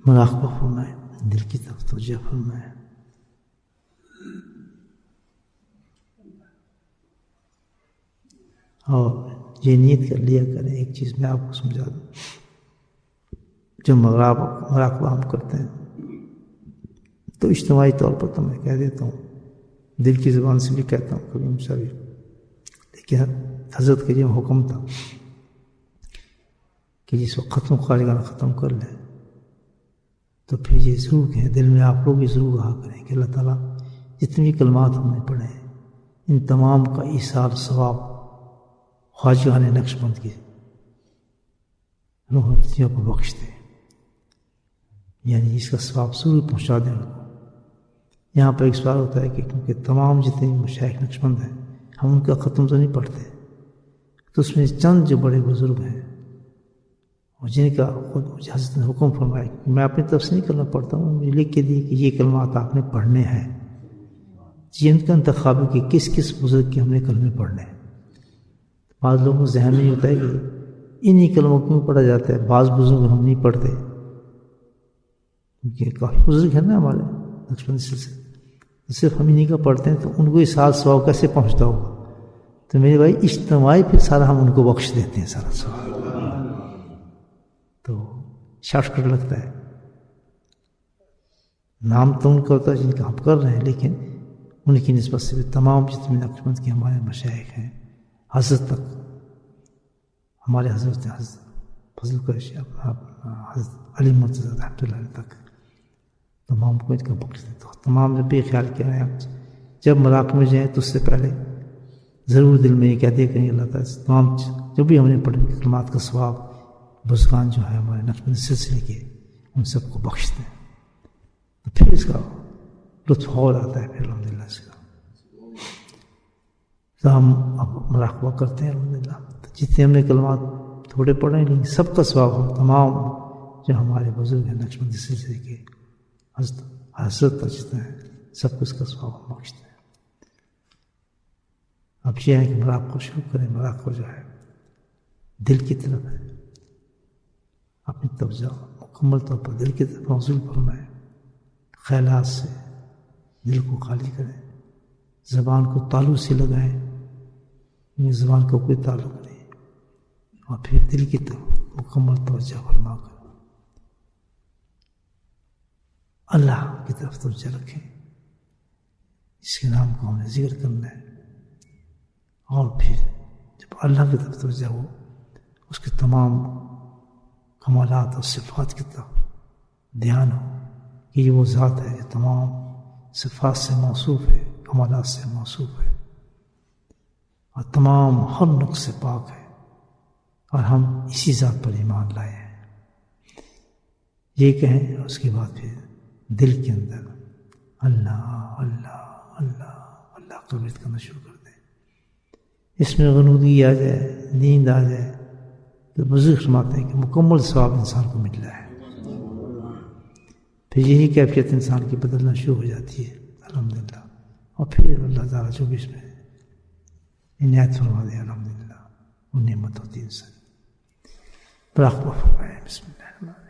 مراقبہ فرمائیں، دل کی طرف توجہ فرمائیں. اور یہ نیت کر لیا کریں. ایک چیز میں آپ کو سمجھا دوں، جب مراقبہ ہم کرتے ہیں تو اجتماعی طور پر تو میں کہہ دیتا ہوں، دل کی زبان سے بھی کہتا ہوں کبھی مجھ سے بھی، لیکن حضرت کا یہ حکم تھا کہ جس وقت خارجانہ ختم کر لیں تو پھر یہ ضرور کہیں، دل میں آپ لوگ یہ ضرور کہا کریں کہ اللہ تعالیٰ جتنی کلمات ہم نے پڑھے ہیں ان تمام کا ایصال ثواب خواجگان نقش بند کی روحانیوں کو بخش دے، یعنی اس کا ثواب ضرور پہنچا دیں ان کو. یہاں پر ایک سوال ہوتا ہے کہ کیونکہ تمام جتنے مشائخ نقش بند ہیں ہم ان کا ختم تو نہیں پڑھتے، تو اس میں چند جو بڑے بزرگ ہیں اور جن کا خود حضرت نے حکم فرمایا کہ میں اپنی طرف سے نہیں کلمہ پڑھتا ہوں، مجھے لکھ کے دی کہ یہ کلمات آپ نے پڑھنے ہیں. جن کا انتخاب ہے کہ کس کس بزرگ کے ہم نے کلمے پڑھنے ہیں. بعض لوگوں کو ذہن میں یہ ہوتا ہے کہ انہی کلموں کیوں پڑھا جاتا ہے، بعض بزرگ ہم نہیں پڑھتے، کیونکہ کافی بزرگ ہیں نا ہمارے نقشبندی سلسلے، صرف ہم انہی کا پڑھتے ہیں تو ان کو یہ سال ثواب کیسے پہنچتا ہوگا. تو میرے بھائی اجتماعی پھر سارا ہم ان کو بخش دیتے ہیں سارا ثواب، تو شارٹ کٹ لگتا ہے. نام تو ان کا ہوتا ہے جن کا ہم کر رہے ہیں، لیکن ان کی نسبت سے بھی تمام جتنے نقشبند کے ہمارے مشائخ ہیں حضرت تک، ہمارے حضرت فضل قریشی حضرت علی مرتضی رحمۃ اللہ علیہ تک تمام کو ان کا بخش دیتا ہوں. تمام نے بے خیال کیا ہے جب مراقبے میں جائیں تو اس سے پہلے ضرور دل میں یہ کہہ دیا کریں اللہ تعالیٰ تمام جو بھی ہم نے پڑھے کلمات کا ثواب بزرگان جو ہے ہمارے نقشبندی سلسلے کے ان سب کو بخش دیں. تو پھر اس کا لطف اور آتا ہے پھر الحمدللہ اس کا. تو ہم اب مراقبہ کرتے ہیں الحمدللہ. جتنے ہم نے کلمات تھوڑے پڑھے ہیں لیکن سب کا ثواب ہم تمام جو ہمارے بزرگ ہیں نقشبندی سلسلے کے حضرت جتنے ہیں سب کو اس کا ثواب ہم بخشتے ہیں. اب یہ ہے کہ مراقبہ شروع کریں. مراقبہ جو ہے دل کی طرف ہے، اپنی توجہ مکمل طور پر دل کی طرف موصول فرمائیں، خیالات سے دل کو خالی کریں، زبان کو تالو سے لگائیں، زبان کا کوئی تعلق نہیں، اور پھر دل کی طرف مکمل توجہ فرما کر اللہ کی طرف توجہ رکھیں. اس کے نام کو ہم نے ذکر کرنا ہے، اور پھر جب اللہ کی طرف توجہ ہو اس کے تمام کمالات اور صفات کی طرف دھیان ہو کہ یہ وہ ذات ہے جو تمام صفات سے موصوف ہے، کمالات سے موصوف ہے، اور تمام ہر نقص سے پاک ہے، اور ہم اسی ذات پر ایمان لائے ہیں. یہ کہیں اور اس کے بعد پھر دل کے اندر اللہ اللہ اللہ اللہ کا ورد کرنا شروع کر دیں. اس میں غنودگی آ جائے، نیند آ جائے تو بزرگ فرماتے ہیں کہ مکمل ثواب انسان کو مل رہا ہے. پھر یہی کیفیت انسان کی بدلنا شروع ہو جاتی ہے الحمدللہ. اور پھر اللہ تعالیٰ جو بھی اس میں عنایت فرما دے الحمدللہ وہ نعمت ہوتی ہے انسان. مراقبہ فرمائیں. بسم اللہ الرحمن الرحیم.